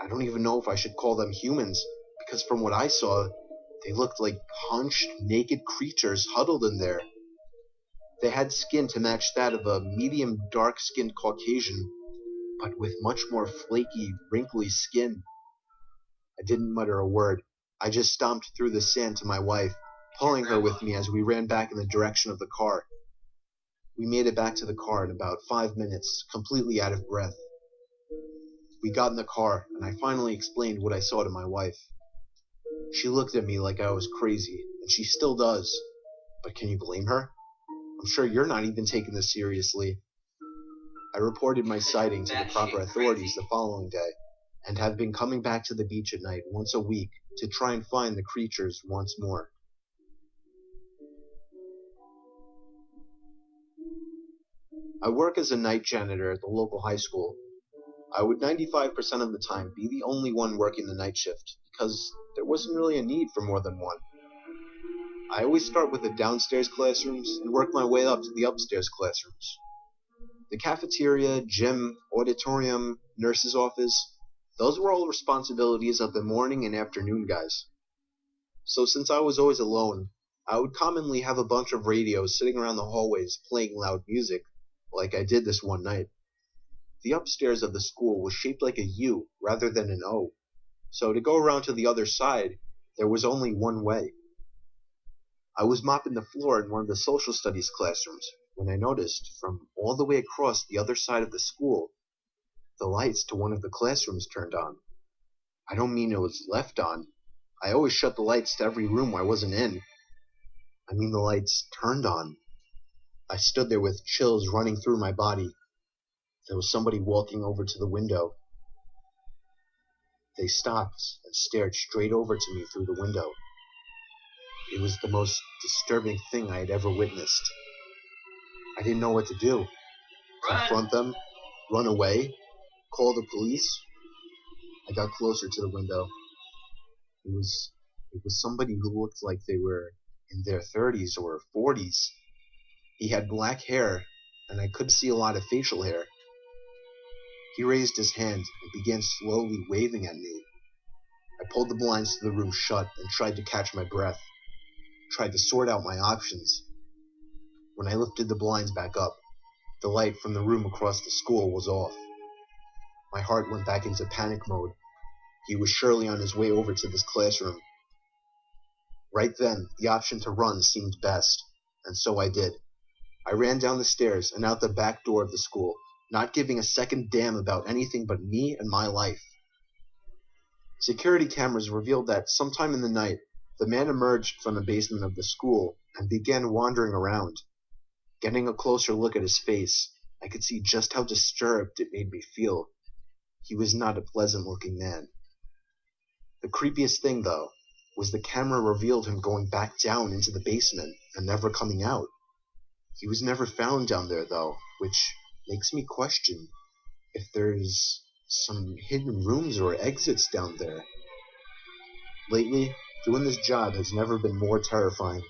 I don't even know if I should call them humans, because from what I saw, they looked like hunched, naked creatures huddled in there. They had skin to match that of a medium dark-skinned Caucasian, but with much more flaky, wrinkly skin. I didn't mutter a word. I just stomped through the sand to my wife, pulling her with me as we ran back in the direction of the car. We made it back to the car in about 5 minutes, completely out of breath. We got in the car, and I finally explained what I saw to my wife. She looked at me like I was crazy, and she still does. But can you blame her? I'm sure you're not even taking this seriously. I reported my sighting to the proper authorities the following day, and have been coming back to the beach at night once a week to try and find the creatures once more. I work as a night janitor at the local high school. I would 95% of the time be the only one working the night shift, because there wasn't really a need for more than one. I always start with the downstairs classrooms and work my way up to the upstairs classrooms. The cafeteria, gym, auditorium, nurse's office, those were all responsibilities of the morning and afternoon guys. So since I was always alone, I would commonly have a bunch of radios sitting around the hallways playing loud music, like I did this one night. The upstairs of the school was shaped like a U rather than an O, so to go around to the other side, there was only one way. I was mopping the floor in one of the social studies classrooms when I noticed, from all the way across the other side of the school, the lights to one of the classrooms turned on. I don't mean it was left on. I always shut the lights to every room I wasn't in. I mean the lights turned on. I stood there with chills running through my body. There was somebody walking over to the window. They stopped and stared straight over to me through the window. It was the most disturbing thing I had ever witnessed. I didn't know what to do. Confront them? Run away? Call the police? I got closer to the window. It was somebody who looked like they were in their 30s or 40s. He had black hair, and I could see a lot of facial hair. He raised his hand and began slowly waving at me. I pulled the blinds to the room shut and tried to catch my breath. Tried to sort out my options. When I lifted the blinds back up, the light from the room across the school was off. My heart went back into panic mode. He was surely on his way over to this classroom. Right then, the option to run seemed best, and so I did. I ran down the stairs and out the back door of the school, not giving a second damn about anything but me and my life. Security cameras revealed that sometime in the night, the man emerged from the basement of the school and began wandering around. Getting a closer look at his face, I could see just how disturbed it made me feel. He was not a pleasant-looking man. The creepiest thing, though, was the camera revealed him going back down into the basement and never coming out. He was never found down there, though, which makes me question if there's some hidden rooms or exits down there. Lately, doing this job has never been more terrifying.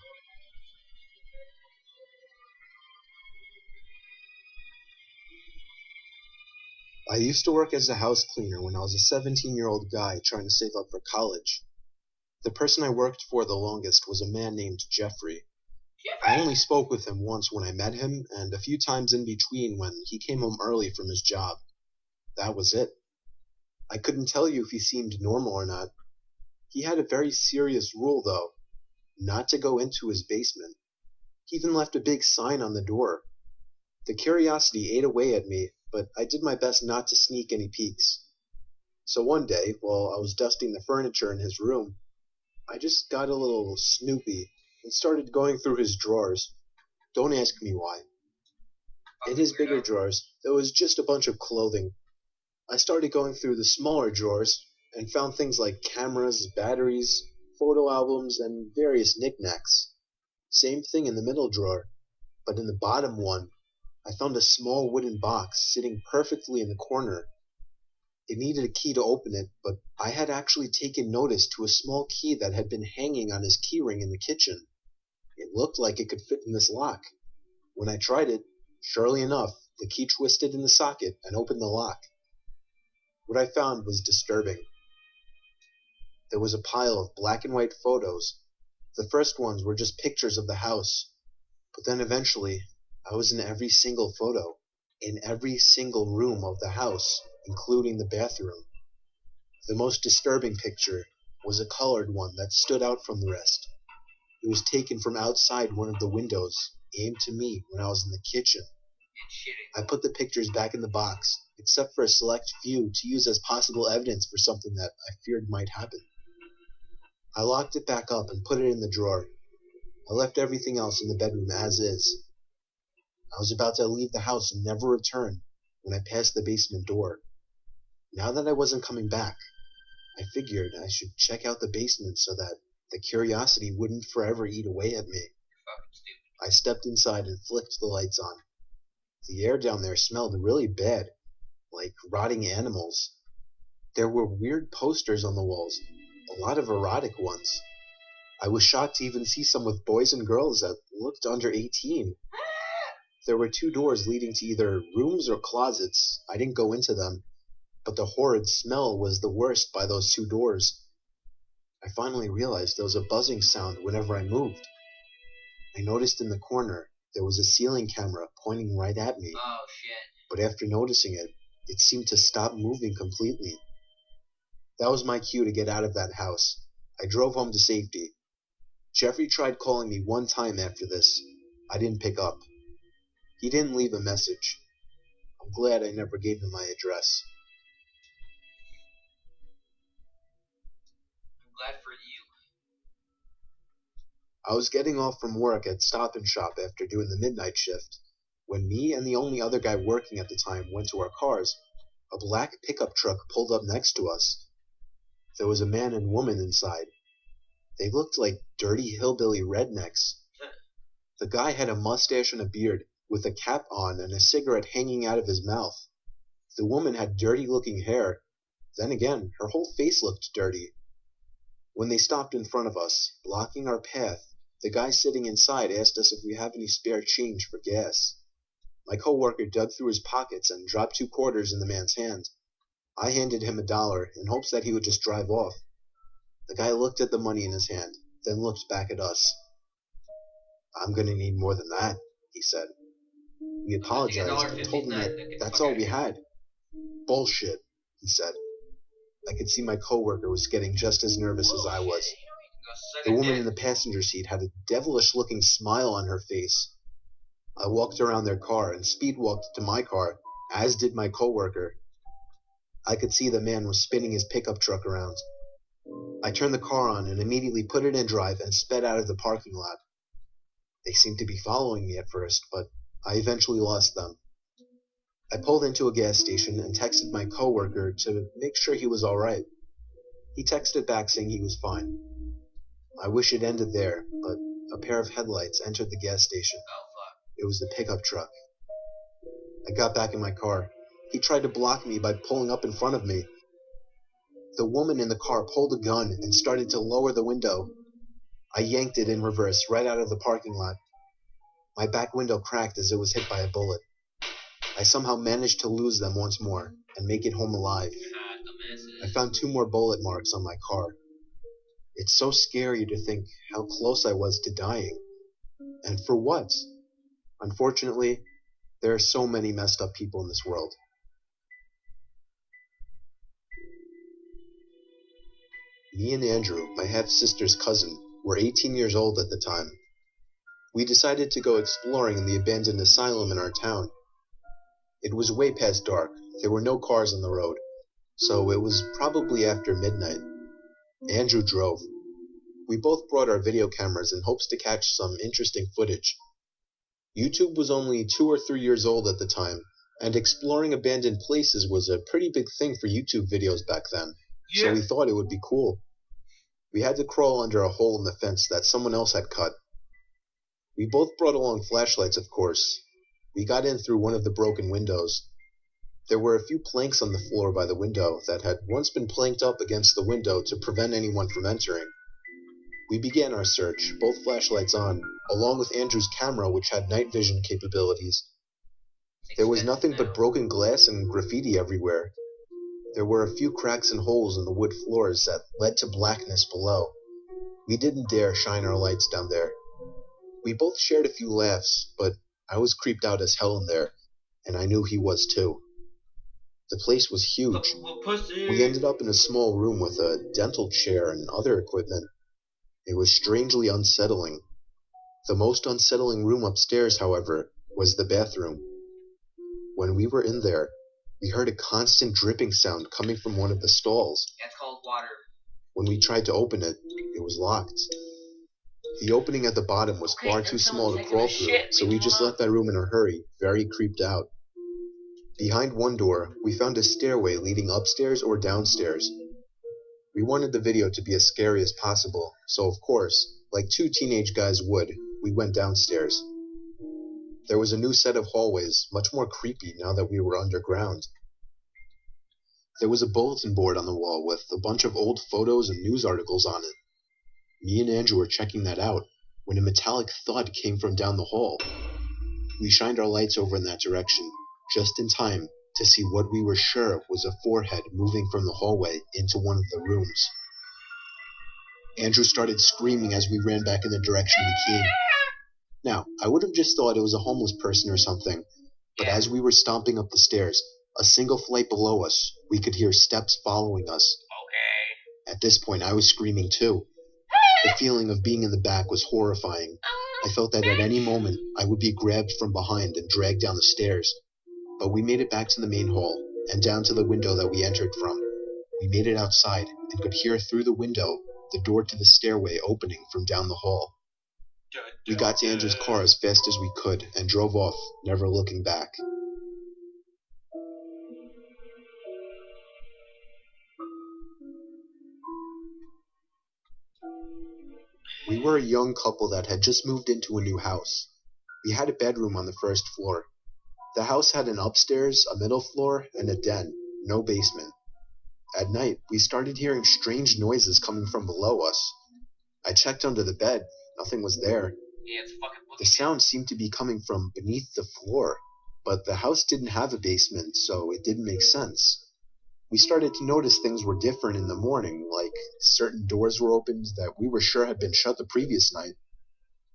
I used to work as a house cleaner when I was a 17-year-old guy trying to save up for college. The person I worked for the longest was a man named Jeffrey. I only spoke with him once when I met him, and a few times in between when he came home early from his job. That was it. I couldn't tell you if he seemed normal or not. He had a very serious rule, though, not to go into his basement. He even left a big sign on the door. The curiosity ate away at me, but I did my best not to sneak any peeks. So one day, while I was dusting the furniture in his room, I just got a little snoopy and started going through his drawers. Don't ask me why. In his bigger drawers, there was just a bunch of clothing. I started going through the smaller drawers and found things like cameras, batteries, photo albums, and various knickknacks. Same thing in the middle drawer, but in the bottom one, I found a small wooden box sitting perfectly in the corner. It needed a key to open it, but I had actually taken notice to a small key that had been hanging on his keyring in the kitchen. It looked like it could fit in this lock. When I tried it, surely enough, the key twisted in the socket and opened the lock. What I found was disturbing. There was a pile of black and white photos. The first ones were just pictures of the house, but then eventually I was in every single photo, in every single room of the house, including the bathroom. The most disturbing picture was a colored one that stood out from the rest. It was taken from outside one of the windows, aimed to me when I was in the kitchen. I put the pictures back in the box, except for a select few to use as possible evidence for something that I feared might happen. I locked it back up and put it in the drawer. I left everything else in the bedroom as is. I was about to leave the house and never return when I passed the basement door. Now that I wasn't coming back, I figured I should check out the basement so that the curiosity wouldn't forever eat away at me. I stepped inside and flicked the lights on. The air down there smelled really bad, like rotting animals. There were weird posters on the walls, a lot of erotic ones. I was shocked to even see some with boys and girls that looked under 18. There were 2 doors leading to either rooms or closets. I didn't go into them, but the horrid smell was the worst by those 2 doors. I finally realized there was a buzzing sound whenever I moved. I noticed in the corner there was a ceiling camera pointing right at me. Oh, shit. But after noticing it, it seemed to stop moving completely. That was my cue to get out of that house. I drove home to safety. Jeffrey tried calling me one time after this. I didn't pick up. He didn't leave a message. I'm glad I never gave him my address. I'm glad for you. I was getting off from work at Stop and Shop after doing the midnight shift. When me and the only other guy working at the time went to our cars, a black pickup truck pulled up next to us. There was a man and woman inside. They looked like dirty hillbilly rednecks. The guy had a mustache and a beard, with a cap on and a cigarette hanging out of his mouth. The woman had dirty-looking hair. Then again, her whole face looked dirty. When they stopped in front of us, blocking our path, the guy sitting inside asked us if we have any spare change for gas. My coworker dug through his pockets and dropped 2 quarters in the man's hand. I handed him $1 in hopes that he would just drive off. The guy looked at the money in his hand, then looked back at us. "I'm gonna need more than that," he said. We apologized and told him that that's all we had. "Bullshit," he said. I could see my coworker was getting just as nervous as I was. The woman in the passenger seat had a devilish-looking smile on her face. I walked around their car and speed-walked to my car, as did my coworker. I could see the man was spinning his pickup truck around. I turned the car on and immediately put it in drive and sped out of the parking lot. They seemed to be following me at first, but I eventually lost them. I pulled into a gas station and texted my coworker to make sure he was alright. He texted back saying he was fine. I wish it ended there, but a pair of headlights entered the gas station. It was the pickup truck. I got back in my car. He tried to block me by pulling up in front of me. The woman in the car pulled a gun and started to lower the window. I yanked it in reverse right out of the parking lot. My back window cracked as it was hit by a bullet. I somehow managed to lose them once more and make it home alive. I found 2 more bullet marks on my car. It's so scary to think how close I was to dying. And for what? Unfortunately, there are so many messed up people in this world. Me and Andrew, my half-sister's cousin, were 18 years old at the time. We decided to go exploring in the abandoned asylum in our town. It was way past dark. There were no cars on the road, so it was probably after midnight. Andrew drove. We both brought our video cameras in hopes to catch some interesting footage. YouTube was only 2 or 3 years old at the time, and exploring abandoned places was a pretty big thing for YouTube videos back then, so we thought it would be cool. We had to crawl under a hole in the fence that someone else had cut. We both brought along flashlights, of course. We got in through one of the broken windows. There were a few planks on the floor by the window that had once been planked up against the window to prevent anyone from entering. We began our search, both flashlights on, along with Andrew's camera, which had night vision capabilities. There was nothing but broken glass and graffiti everywhere. There were a few cracks and holes in the wood floors that led to blackness below. We didn't dare shine our lights down there. We both shared a few laughs, but I was creeped out as hell in there, and I knew he was too. The place was huge. We ended up in a small room with a dental chair and other equipment. It was strangely unsettling. The most unsettling room upstairs, however, was the bathroom. When we were in there, we heard a constant dripping sound coming from one of the stalls. That's called water. When we tried to open it, it was locked. The opening at the bottom was far too small to crawl through, so we just left that room in a hurry, very creeped out. Behind one door, we found a stairway leading upstairs or downstairs. We wanted the video to be as scary as possible, so of course, like two teenage guys would, we went downstairs. There was a new set of hallways, much more creepy now that we were underground. There was a bulletin board on the wall with a bunch of old photos and news articles on it. Me and Andrew were checking that out when a metallic thud came from down the hall. We shined our lights over in that direction, just in time to see what we were sure was a forehead moving from the hallway into one of the rooms. Andrew started screaming as we ran back in the direction we came. Now, I would have just thought it was a homeless person or something, but as we were stomping up the stairs, a single flight below us, we could hear steps following us. Okay. At this point, I was screaming too. The feeling of being in the back was horrifying. I felt that at any moment, I would be grabbed from behind and dragged down the stairs. But we made it back to the main hall, and down to the window that we entered from. We made it outside, and could hear through the window the door to the stairway opening from down the hall. We got to Andrew's car as fast as we could, and drove off, never looking back. We were a young couple that had just moved into a new house. We had a bedroom on the first floor. The house had an upstairs, a middle floor, and a den, no basement. At night, we started hearing strange noises coming from below us. I checked under the bed. Nothing was there. Yeah, it's fucking The sound seemed to be coming from beneath the floor, but the house didn't have a basement, so it didn't make sense. We started to notice things were different in the morning, like certain doors were opened that we were sure had been shut the previous night.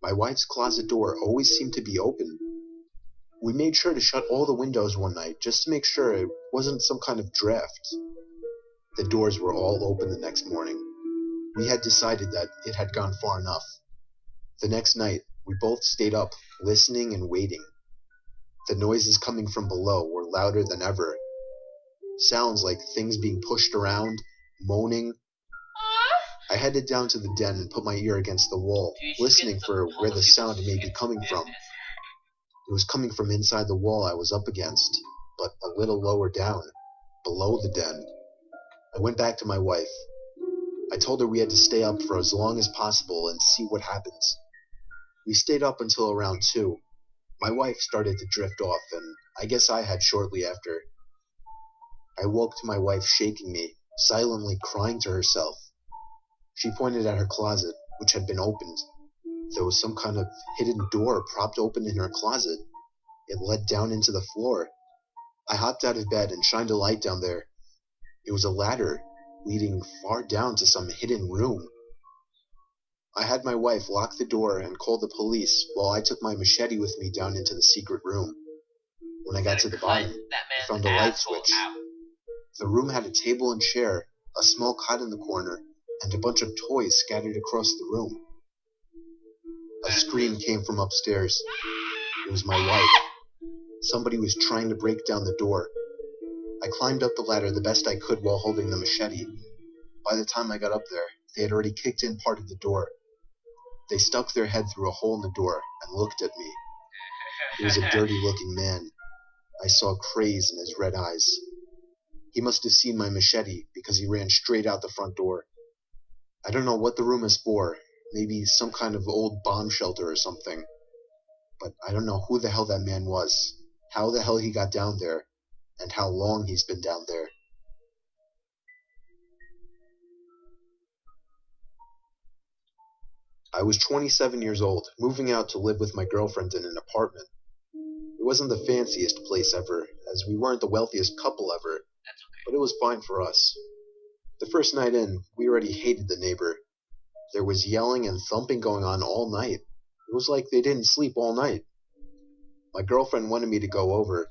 My wife's closet door always seemed to be open. We made sure to shut all the windows one night just to make sure it wasn't some kind of draft. The doors were all open the next morning. We had decided that it had gone far enough. The next night, we both stayed up, listening and waiting. The noises coming from below were louder than ever. Sounds like things being pushed around, moaning. I headed down to the den and put my ear against the wall, listening for where the sound may be coming from. It was coming from inside the wall I was up against, but a little lower down, below the den. I went back to my wife. I told her we had to stay up for as long as possible and see what happens. We stayed up until around 2. My wife started to drift off, and I guess I had shortly after. I woke to my wife shaking me, silently crying to herself. She pointed at her closet, which had been opened. There was some kind of hidden door propped open in her closet. It led down into the floor. I hopped out of bed and shined a light down there. It was a ladder leading far down to some hidden room. I had my wife lock the door and call the police while I took my machete with me down into the secret room. When I got to the bottom, I found a light switch. The room had a table and chair, a small cot in the corner, and a bunch of toys scattered across the room. A scream came from upstairs. It was my wife. Somebody was trying to break down the door. I climbed up the ladder the best I could while holding the machete. By the time I got up there, they had already kicked in part of the door. They stuck their head through a hole in the door and looked at me. He was a dirty-looking man. I saw craze in his red eyes. He must have seen my machete because he ran straight out the front door. I don't know what the room is for. Maybe some kind of old bomb shelter or something. But I don't know who the hell that man was, how the hell he got down there, and how long he's been down there. I was 27 years old, moving out to live with my girlfriend in an apartment. It wasn't the fanciest place ever, as we weren't the wealthiest couple ever, but it was fine for us. The first night in, we already hated the neighbor. There was yelling and thumping going on all night. It was like they didn't sleep all night. My girlfriend wanted me to go over.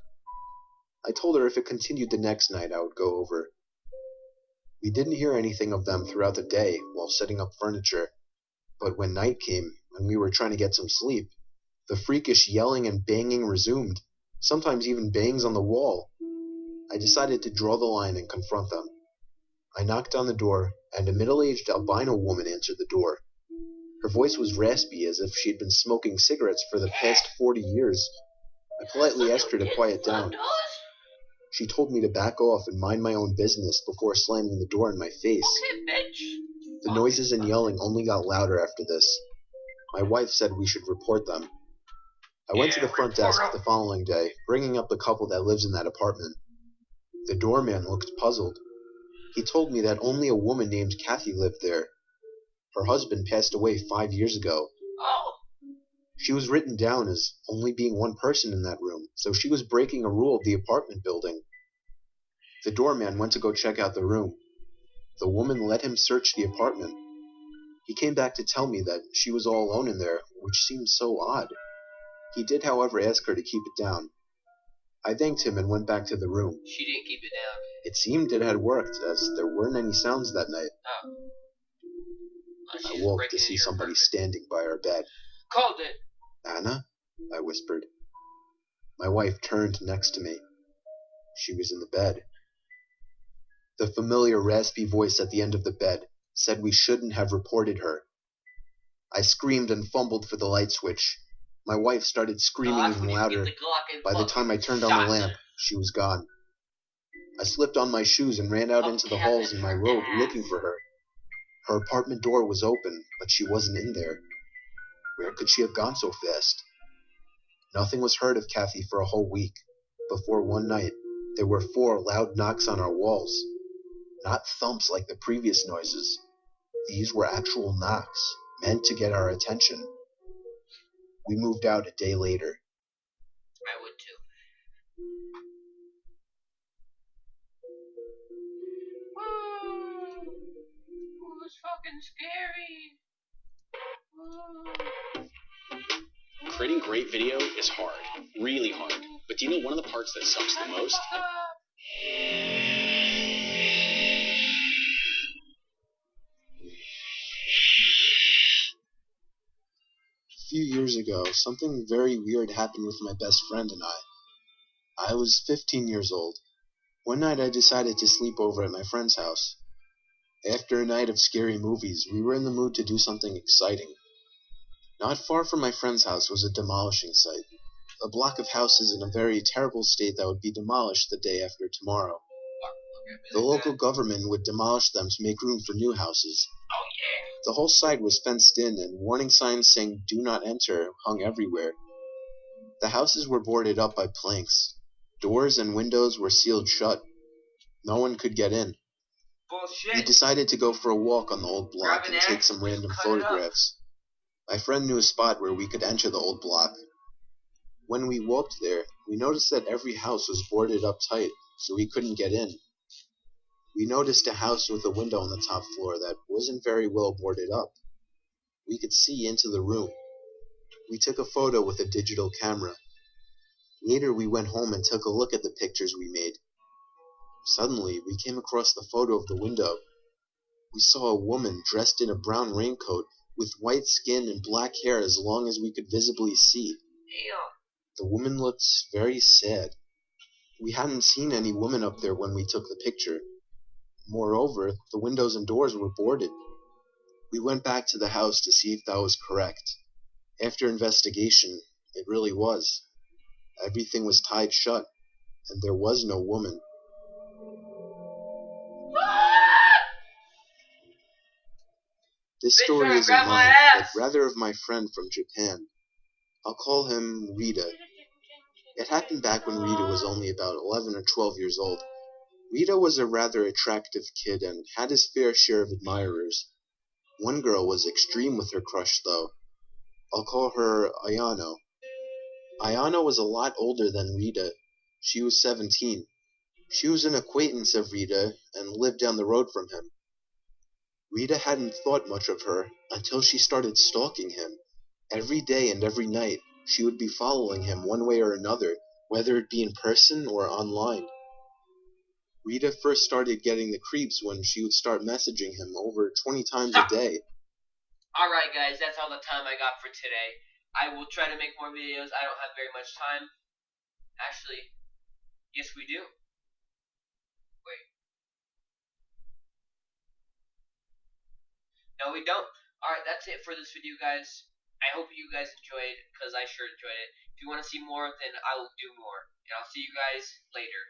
I told her if it continued the next night, I would go over. We didn't hear anything of them throughout the day while setting up furniture, but when night came and we were trying to get some sleep, the freakish yelling and banging resumed, sometimes even bangs on the wall. I decided to draw the line and confront them. I knocked on the door, and a middle-aged albino woman answered the door. Her voice was raspy, as if she'd been smoking cigarettes for the past 40 years. I politely asked her to quiet down. She told me to back off and mind my own business before slamming the door in my face. The noises and yelling only got louder after this. My wife said we should report them. I went to the front desk the following day, bringing up the couple that lives in that apartment. The doorman looked puzzled. He told me that only a woman named Kathy lived there. Her husband passed away 5 years ago. She was written down as only being one person in that room, so she was breaking a rule of the apartment building. The doorman went to go check out the room. The woman let him search the apartment. He came back to tell me that she was all alone in there, which seemed so odd. He did, however, ask her to keep it down. I thanked him and went back to the room. She didn't keep it down. It seemed it had worked, as there weren't any sounds that night. I woke to see somebody standing by our bed. Called it. Anna? I whispered. My wife turned next to me. She was in the bed. The familiar raspy voice at the end of the bed said we shouldn't have reported her. I screamed and fumbled for the light switch. My wife started screaming even louder. By the time I turned on the lamp, she was gone. I slipped on my shoes and ran out into the halls in my robe looking for her. Her apartment door was open, but she wasn't in there. Where could she have gone so fast? Nothing was heard of Kathy for a whole week, before one night there were 4 loud knocks on our walls. Not thumps like the previous noises. These were actual knocks, meant to get our attention. We moved out a day later. I would too. It was fucking scary. Creating great video is hard, really hard. But do you know one of the parts that sucks the most? A few years ago, something very weird happened with my best friend and I. I was 15 years old. One night I decided to sleep over at my friend's house. After a night of scary movies, we were in the mood to do something exciting. Not far from my friend's house was a demolishing site, a block of houses in a very terrible state that would be demolished the day after tomorrow. The local government would demolish them to make room for new houses. The whole site was fenced in, and warning signs saying "Do not enter" hung everywhere. The houses were boarded up by planks. Doors and windows were sealed shut. No one could get in. Bullshit. We decided to go for a walk on the old block and take some random photographs. My friend knew a spot where we could enter the old block. When we walked there, we noticed that every house was boarded up tight, so we couldn't get in. We noticed a house with a window on the top floor that wasn't very well boarded up. We could see into the room. We took a photo with a digital camera. Later we went home and took a look at the pictures we made. Suddenly, we came across the photo of the window. We saw a woman dressed in a brown raincoat with white skin and black hair as long as we could visibly see. The woman looked very sad. We hadn't seen any woman up there when we took the picture. Moreover, the windows and doors were boarded. We went back to the house to see if that was correct. After investigation, it really was. Everything was tied shut, and there was no woman. This story isn't mine, but rather of my friend from Japan. I'll call him Rita. It happened back when Rita was only about 11 or 12 years old. Rita was a rather attractive kid and had his fair share of admirers. One girl was extreme with her crush, though. I'll call her Ayano. Ayano was a lot older than Rita. She was 17. She was an acquaintance of Rita and lived down the road from him. Rita hadn't thought much of her until she started stalking him, every day and every night, She would be following him one way or another, whether it be in person or online. Rita first started getting the creeps when she would start messaging him over 20 times a day. Alright guys, that's all the time I got for today. I will try to make more videos. I don't have very much time. Actually, yes we do. Wait. No we don't. Alright, that's it for this video guys. I hope you guys enjoyed, because I sure enjoyed it. If you want to see more, then I will do more. And I'll see you guys later.